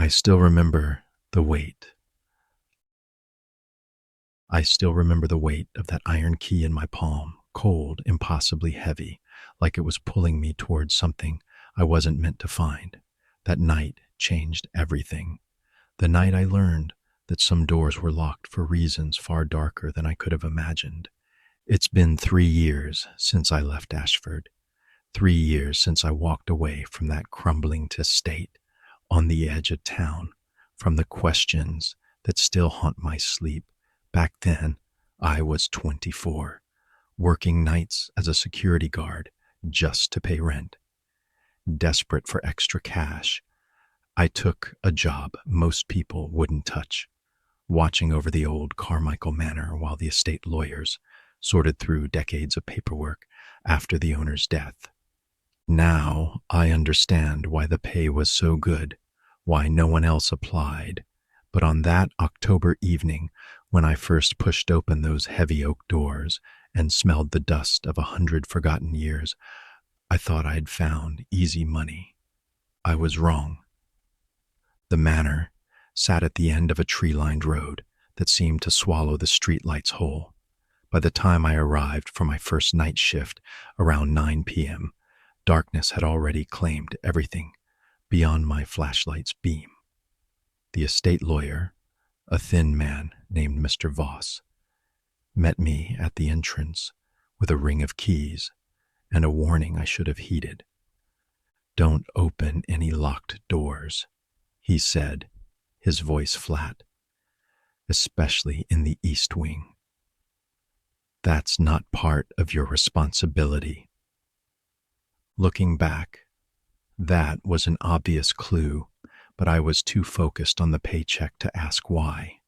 I still remember the weight. I still remember the weight of that iron key in my palm, cold, impossibly heavy, like it was pulling me towards something I wasn't meant to find. That night changed everything. The night I learned that some doors were locked for reasons far darker than I could have imagined. It's been 3 years since I left Ashford. 3 years since I walked away from that crumbling estate on the edge of town, from the questions that still haunt my sleep. Back then, I was 24, working nights as a security guard just to pay rent. Desperate for extra cash, I took a job most people wouldn't touch, watching over the old Carmichael Manor while the estate lawyers sorted through decades of paperwork after the owner's death. Now I understand why the pay was so good, why no one else applied. But on that October evening, when I first pushed open those heavy oak doors and smelled the dust of 100 forgotten years, I thought I'd found easy money. I was wrong. The manor sat at the end of a tree-lined road that seemed to swallow the streetlights whole. By the time I arrived for my first night shift around 9 p.m., darkness had already claimed everything beyond my flashlight's beam. The estate lawyer, a thin man named Mr. Voss, met me at the entrance with a ring of keys and a warning I should have heeded. "Don't open any locked doors," he said, his voice flat, "especially in the East Wing. That's not part of your responsibility." Looking back, that was an obvious clue, but I was too focused on the paycheck to ask why.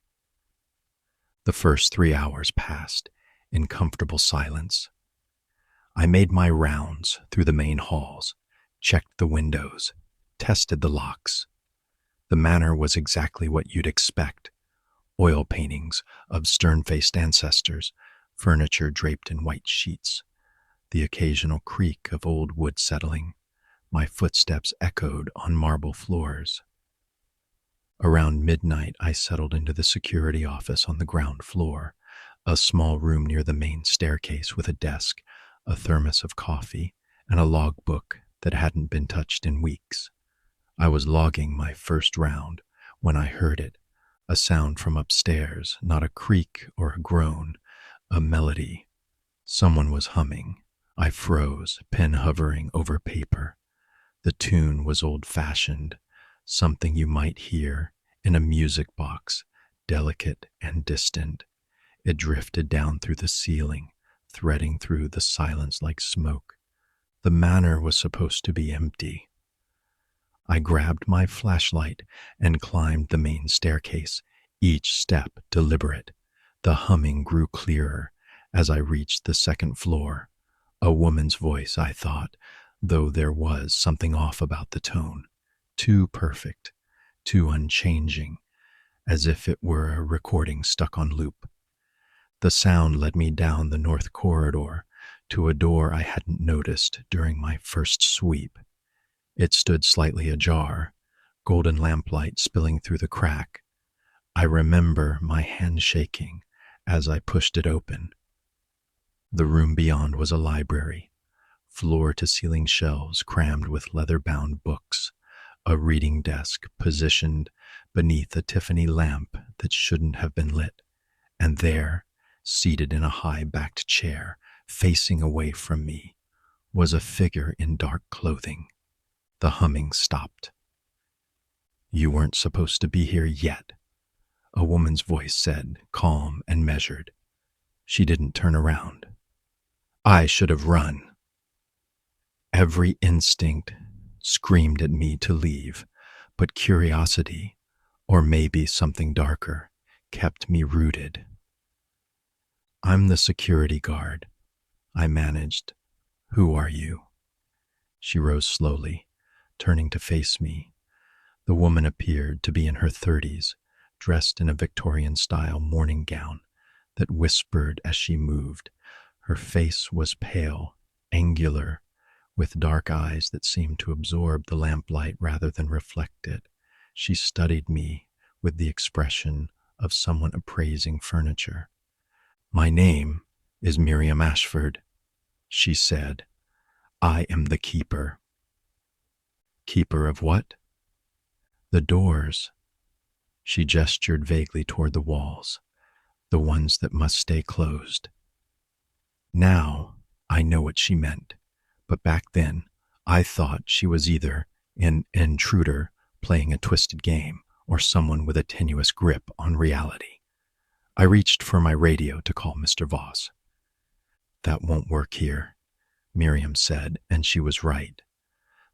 The first 3 hours passed in comfortable silence. I made my rounds through the main halls, checked the windows, tested the locks. The manor was exactly what you'd expect: oil paintings of stern-faced ancestors, furniture draped in white sheets, the occasional creak of old wood settling. My footsteps echoed on marble floors. Around midnight, I settled into the security office on the ground floor, a small room near the main staircase with a desk, a thermos of coffee, and a logbook that hadn't been touched in weeks. I was logging my first round when I heard it, a sound from upstairs, not a creak or a groan, a melody. Someone was humming. I froze, pen hovering over paper. The tune was old-fashioned, something you might hear in a music box, delicate and distant. It drifted down through the ceiling, threading through the silence like smoke. The manor was supposed to be empty. I grabbed my flashlight and climbed the main staircase, each step deliberate. The humming grew clearer as I reached the second floor. A woman's voice, I thought, though there was something off about the tone. Too perfect, too unchanging, as if it were a recording stuck on loop. The sound led me down the north corridor to a door I hadn't noticed during my first sweep. It stood slightly ajar, golden lamplight spilling through the crack. I remember my hand shaking as I pushed it open. The room beyond was a library, floor-to-ceiling shelves crammed with leather-bound books, a reading desk positioned beneath a Tiffany lamp that shouldn't have been lit, and there, seated in a high-backed chair, facing away from me, was a figure in dark clothing. The humming stopped. "You weren't supposed to be here yet," a woman's voice said, calm and measured. She didn't turn around. I should have run. Every instinct screamed at me to leave, but curiosity, or maybe something darker, kept me rooted. "I'm the security guard," I managed. "Who are you?" She rose slowly, turning to face me. The woman appeared to be in her 30s, dressed in a Victorian-style morning gown that whispered as she moved. Her face was pale, angular, with dark eyes that seemed to absorb the lamplight rather than reflect it. She studied me with the expression of someone appraising furniture. "My name is Miriam Ashford," she said. "I am the keeper." "Keeper of what?" "The doors." She gestured vaguely toward the walls, the ones that must stay closed. Now I know what she meant, but back then I thought she was either an intruder playing a twisted game or someone with a tenuous grip on reality. I reached for my radio to call Mr. Voss. "That won't work here," Miriam said, and she was right.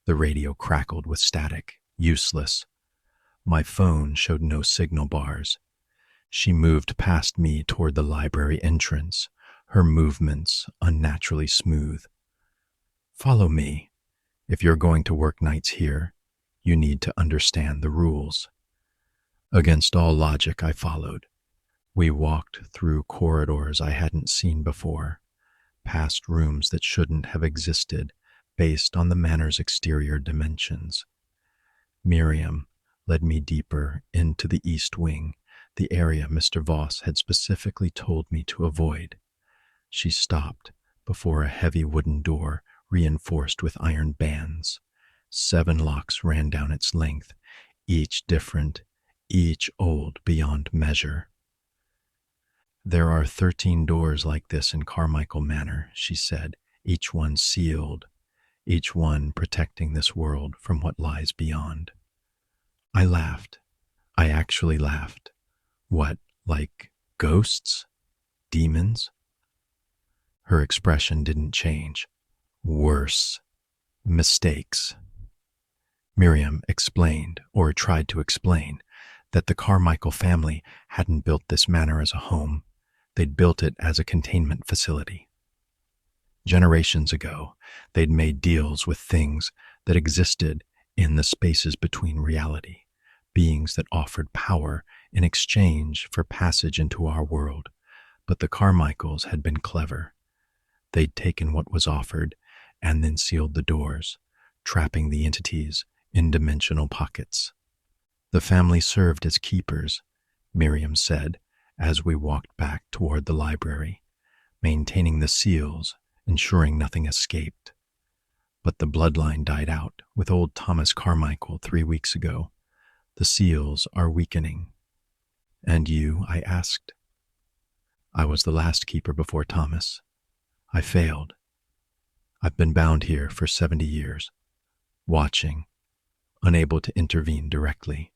The radio crackled with static, useless. My phone showed no signal bars. She moved past me toward the library entrance, her movements unnaturally smooth. "Follow me. If you're going to work nights here, you need to understand the rules." Against all logic, I followed. We walked through corridors I hadn't seen before, past rooms that shouldn't have existed based on the manor's exterior dimensions. Miriam led me deeper into the east wing, the area Mr. Voss had specifically told me to avoid. She stopped before a heavy wooden door reinforced with iron bands. 7 locks ran down its length, each different, each old beyond measure. "There are 13 doors like this in Carmichael Manor," she said, "each one sealed, each one protecting this world from what lies beyond." I laughed. I actually laughed. "What, like ghosts? Demons?" Her expression didn't change. "Worse. Mistakes." Miriam explained, or tried to explain, that the Carmichael family hadn't built this manor as a home. They'd built it as a containment facility. Generations ago, they'd made deals with things that existed in the spaces between reality, beings that offered power in exchange for passage into our world. But the Carmichaels had been clever. They'd taken what was offered and then sealed the doors, trapping the entities in dimensional pockets. "The family served as keepers," Miriam said as we walked back toward the library, maintaining the seals, ensuring nothing escaped. But the bloodline died out with old Thomas Carmichael 3 weeks ago. The seals are weakening. "And you?" I asked. "I was the last keeper before Thomas. I failed. I've been bound here for 70 years, watching, unable to intervene directly."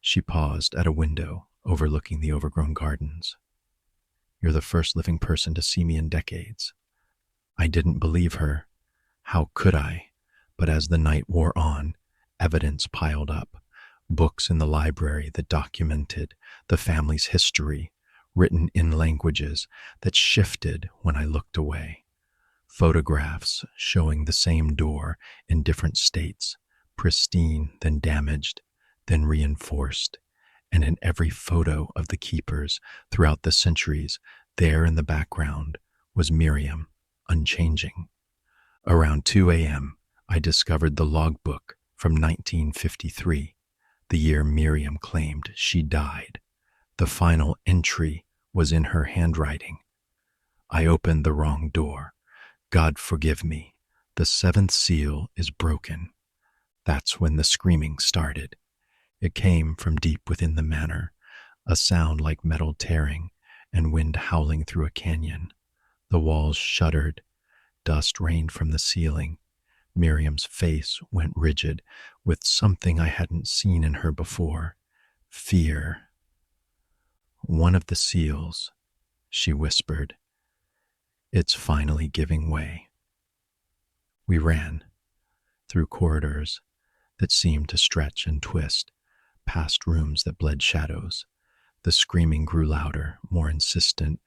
She paused at a window overlooking the overgrown gardens. "You're the first living person to see me in decades." I didn't believe her. How could I? But as the night wore on, evidence piled up. Books in the library that documented the family's history, written in languages that shifted when I looked away. Photographs showing the same door in different states, pristine, then damaged, then reinforced. And in every photo of the keepers throughout the centuries, there in the background was Miriam, unchanging. Around 2 a.m., I discovered the logbook from 1953, the year Miriam claimed she died. The final entry was in her handwriting. I opened the wrong door. God forgive me. The 7th seal is broken. That's when the screaming started. It came from deep within the manor, a sound like metal tearing and wind howling through a canyon. The walls shuddered. Dust rained from the ceiling. Miriam's face went rigid with something I hadn't seen in her before. Fear. "One of the seals," she whispered. "It's finally giving way." We ran through corridors that seemed to stretch and twist, past rooms that bled shadows. The screaming grew louder, more insistent,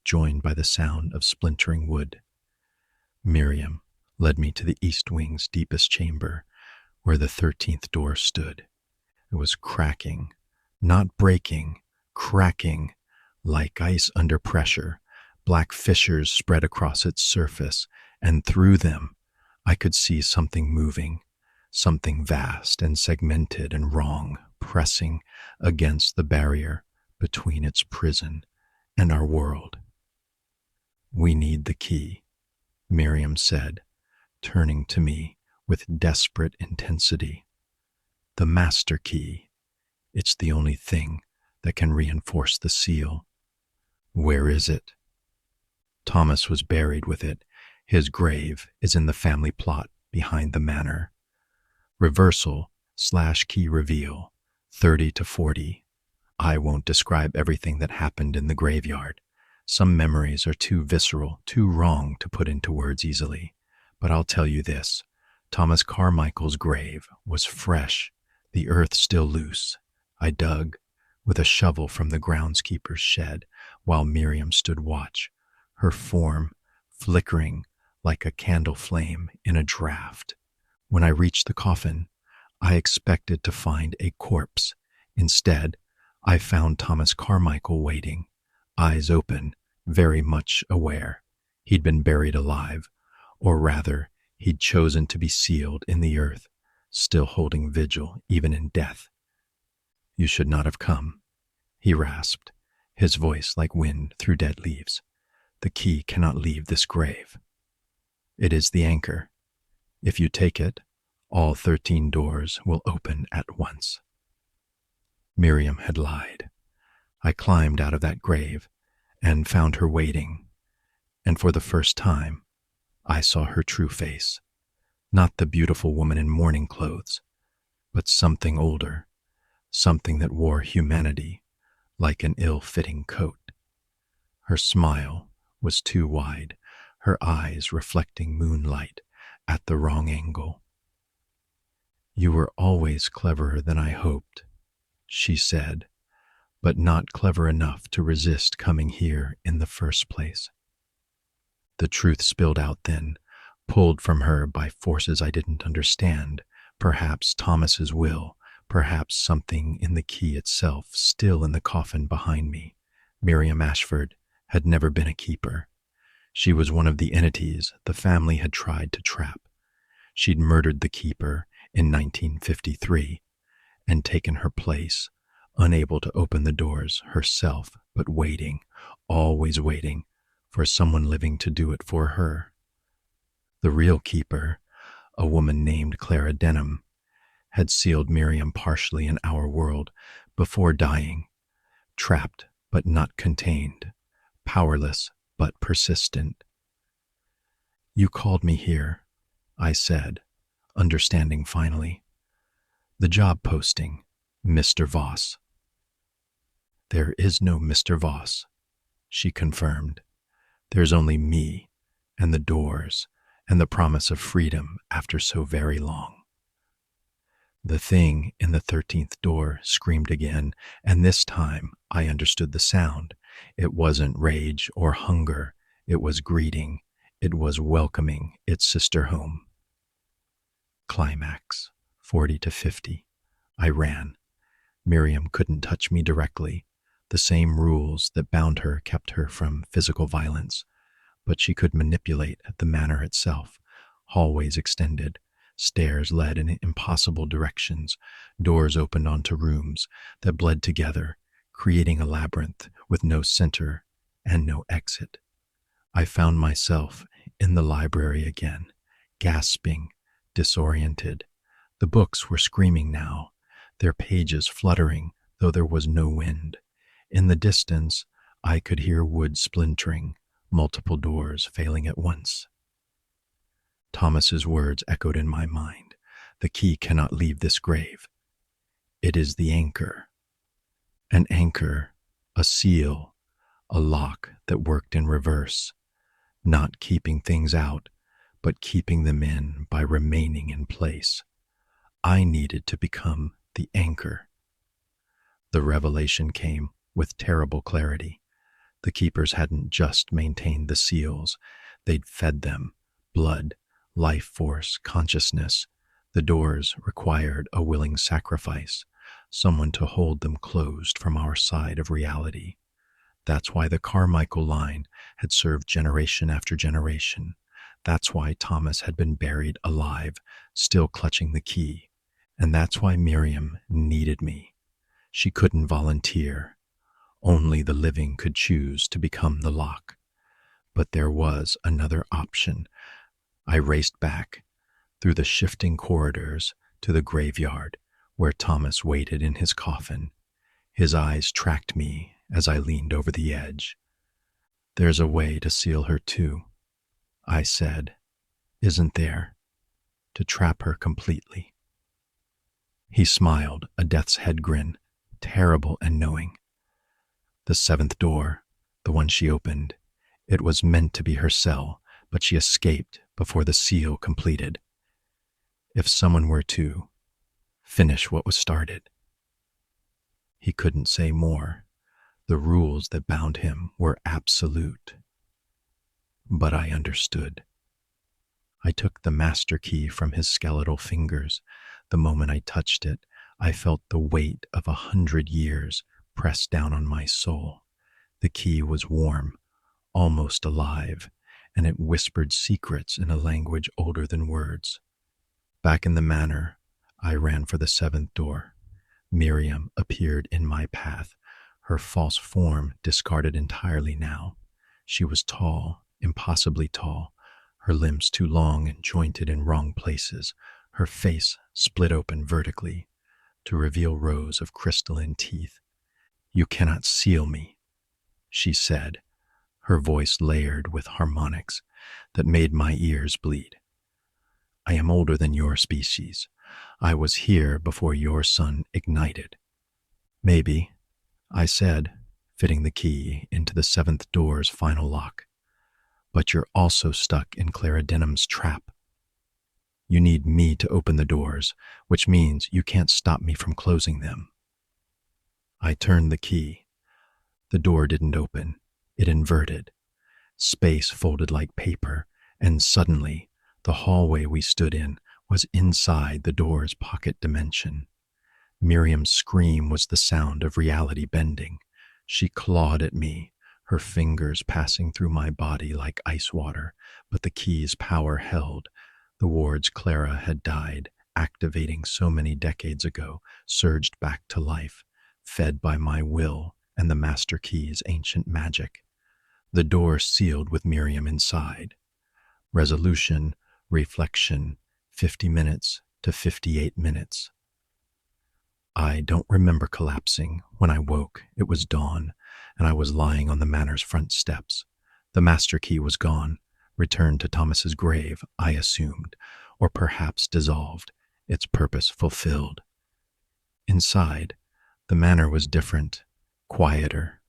joined by the sound of splintering wood. Miriam led me to the east wing's deepest chamber, where the 13th door stood. It was cracking, not breaking, cracking, like ice under pressure. Black fissures spread across its surface, and through them I could see something moving, something vast and segmented and wrong, pressing against the barrier between its prison and our world. We need the key, Miriam said, turning to me with desperate intensity. The master key. It's the only thing that can reinforce the seal. Where is it? Thomas was buried with it. His grave is in the family plot behind the manor. Reversal/key reveal, 30 to 40. I won't describe everything that happened in the graveyard. Some memories are too visceral, too wrong to put into words easily. But I'll tell you this. Thomas Carmichael's grave was fresh, the earth still loose. I dug with a shovel from the groundskeeper's shed while Miriam stood watch, her form flickering like a candle flame in a draft. When I reached the coffin, I expected to find a corpse. Instead, I found Thomas Carmichael waiting, eyes open, very much aware. He'd been buried alive, or rather, he'd chosen to be sealed in the earth, still holding vigil even in death. You should not have come, he rasped, his voice like wind through dead leaves. The key cannot leave this grave. It is the anchor. If you take it, all 13 doors will open at once. Miriam had lied. I climbed out of that grave and found her waiting, and for the first time, I saw her true face, not the beautiful woman in mourning clothes, but something older, something that wore humanity like an ill-fitting coat. Her smile was too wide, her eyes reflecting moonlight at the wrong angle. You were always cleverer than I hoped, she said, but not clever enough to resist coming here in the first place. The truth spilled out then, pulled from her by forces I didn't understand, perhaps Thomas's will, perhaps something in the key itself still in the coffin behind me. Miriam Ashford had never been a keeper. She was one of the entities the family had tried to trap. She'd murdered the keeper in 1953 and taken her place, unable to open the doors herself, but waiting, always waiting, for someone living to do it for her. The real keeper, a woman named Clara Denham, had sealed Miriam partially in our world before dying, trapped but not contained, powerless but persistent. You called me here, I said, understanding finally. The job posting, Mr. Voss. There is no Mr. Voss, she confirmed. There's only me and the doors and the promise of freedom after so very long. The thing in the 13th door screamed again, and this time I understood the sound. It wasn't rage or hunger. It was greeting. It was welcoming its sister home. Climax, 40 to 50. I ran. Miriam couldn't touch me directly. The same rules that bound her kept her from physical violence, but she could manipulate the manor itself. Hallways extended. Stairs led in impossible directions. Doors opened onto rooms that bled together, creating a labyrinth with no center and no exit. I found myself in the library again, gasping, disoriented. The books were screaming now, their pages fluttering, though there was no wind. In the distance, I could hear wood splintering, multiple doors failing at once. Thomas's words echoed in my mind. The key cannot leave this grave. It is the anchor. An anchor, a seal, a lock that worked in reverse, not keeping things out, but keeping them in by remaining in place. I needed to become the anchor. The revelation came with terrible clarity. The keepers hadn't just maintained the seals, they'd fed them, blood, life force, consciousness. The doors required a willing sacrifice, someone to hold them closed from our side of reality. That's why the Carmichael line had served generation after generation. That's why Thomas had been buried alive, still clutching the key. And that's why Miriam needed me. She couldn't volunteer. Only the living could choose to become the lock. But there was another option. I raced back through the shifting corridors to the graveyard where Thomas waited in his coffin. His eyes tracked me as I leaned over the edge. "There's a way to seal her too," I said. "Isn't there? To trap her completely." He smiled, a death's head grin, terrible and knowing. The seventh door, the one she opened, it was meant to be her cell, but she escaped before the seal completed. If someone were to finish what was started. He couldn't say more. The rules that bound him were absolute. But I understood. I took the master key from his skeletal fingers. The moment I touched it, I felt the weight of 100 years pressed down on my soul. The key was warm, almost alive, and it whispered secrets in a language older than words. Back in the manor, I ran for the seventh door. Miriam appeared in my path, her false form discarded entirely now. She was tall, impossibly tall, her limbs too long and jointed in wrong places, her face split open vertically to reveal rows of crystalline teeth. "You cannot seal me," she said, her voice layered with harmonics that made my ears bleed. "I am older than your species. I was here before your sun ignited." "Maybe," I said, fitting the key into the seventh door's final lock. "But you're also stuck in Clara Denham's trap. You need me to open the doors, which means you can't stop me from closing them." I turned the key. The door didn't open. It inverted. Space folded like paper, and suddenly, the hallway we stood in was inside the door's pocket dimension. Miriam's scream was the sound of reality bending. She clawed at me, her fingers passing through my body like ice water, but the key's power held. The wards Clara had died, activating so many decades ago, surged back to life, fed by my will and the master key's ancient magic. The door sealed with Miriam inside. Resolution, reflection, 50 minutes to 58 minutes. I don't remember collapsing. When I woke, it was dawn, and I was lying on the manor's front steps. The master key was gone, returned to Thomas's grave, I assumed, or perhaps dissolved, its purpose fulfilled. Inside, the manor was different, quieter.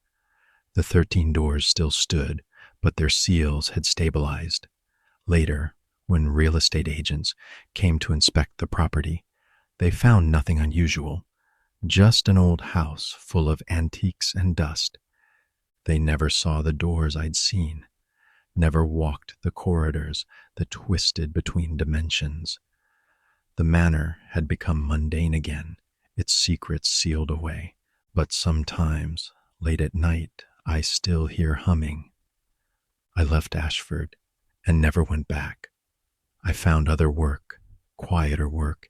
The 13 doors still stood, but their seals had stabilized. Later, when real estate agents came to inspect the property, they found nothing unusual, just an old house full of antiques and dust. They never saw the doors I'd seen, never walked the corridors that twisted between dimensions. The manor had become mundane again, its secrets sealed away. But sometimes, late at night, I still hear humming. I left Ashford and never went back. I found other work, quieter work,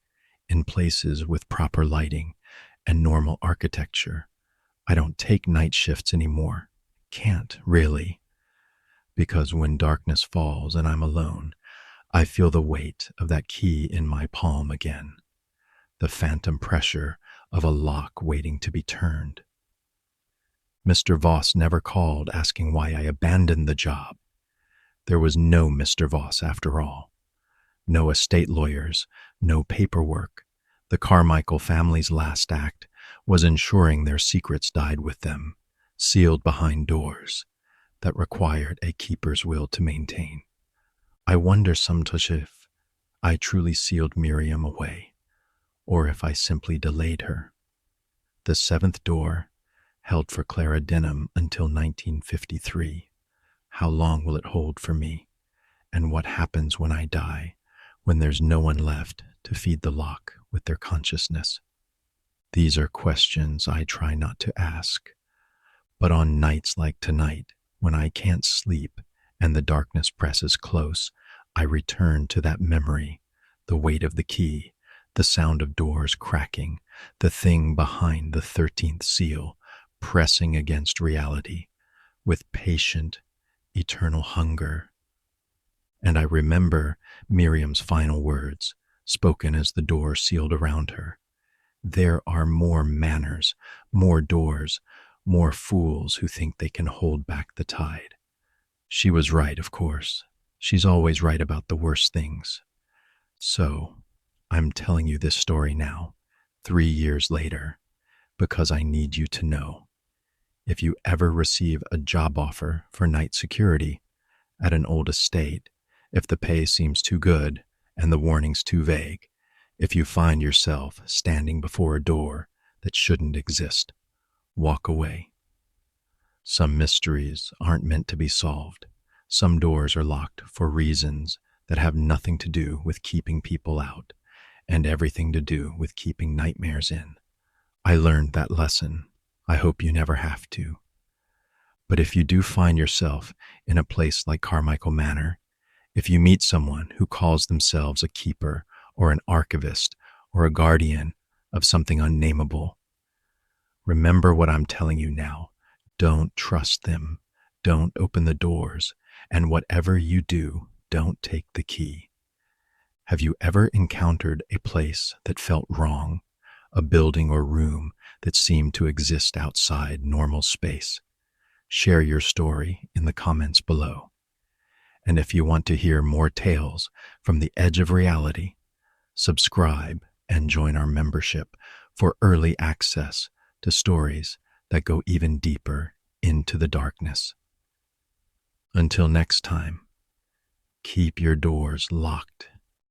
in places with proper lighting and normal architecture. I don't take night shifts anymore. Can't, really. Because when darkness falls and I'm alone, I feel the weight of that key in my palm again. The phantom pressure of a lock waiting to be turned. Mr. Voss never called asking why I abandoned the job. There was no Mr. Voss after all. No estate lawyers, no paperwork. The Carmichael family's last act was ensuring their secrets died with them, sealed behind doors that required a keeper's will to maintain. I wonder sometimes if I truly sealed Miriam away, or if I simply delayed her. The seventh door held for Clara Denham until 1953. How long will it hold for me? And what happens when I die, when there's no one left to feed the lock with their consciousness? These are questions I try not to ask. But on nights like tonight, when I can't sleep and the darkness presses close, I return to that memory, the weight of the key, the sound of doors cracking, the thing behind the 13th seal pressing against reality with patient, eternal hunger. And I remember Miriam's final words, spoken as the door sealed around her. There are more manners, more doors, more fools who think they can hold back the tide. She was right, of course. She's always right about the worst things. So, I'm telling you this story now, 3 years later, because I need you to know. If you ever receive a job offer for night security at an old estate, if the pay seems too good and the warnings too vague, if you find yourself standing before a door that shouldn't exist, walk away. Some mysteries aren't meant to be solved. Some doors are locked for reasons that have nothing to do with keeping people out and everything to do with keeping nightmares in. I learned that lesson. I hope you never have to. But if you do find yourself in a place like Carmichael Manor, if you meet someone who calls themselves a keeper or an archivist or a guardian of something unnameable, remember what I'm telling you now. Don't trust them. Don't open the doors. And whatever you do, don't take the key. Have you ever encountered a place that felt wrong, a building or room that seemed to exist outside normal space? Share your story in the comments below. And if you want to hear more tales from the edge of reality, subscribe and join our membership for early access to stories that go even deeper into the darkness. Until next time, keep your doors locked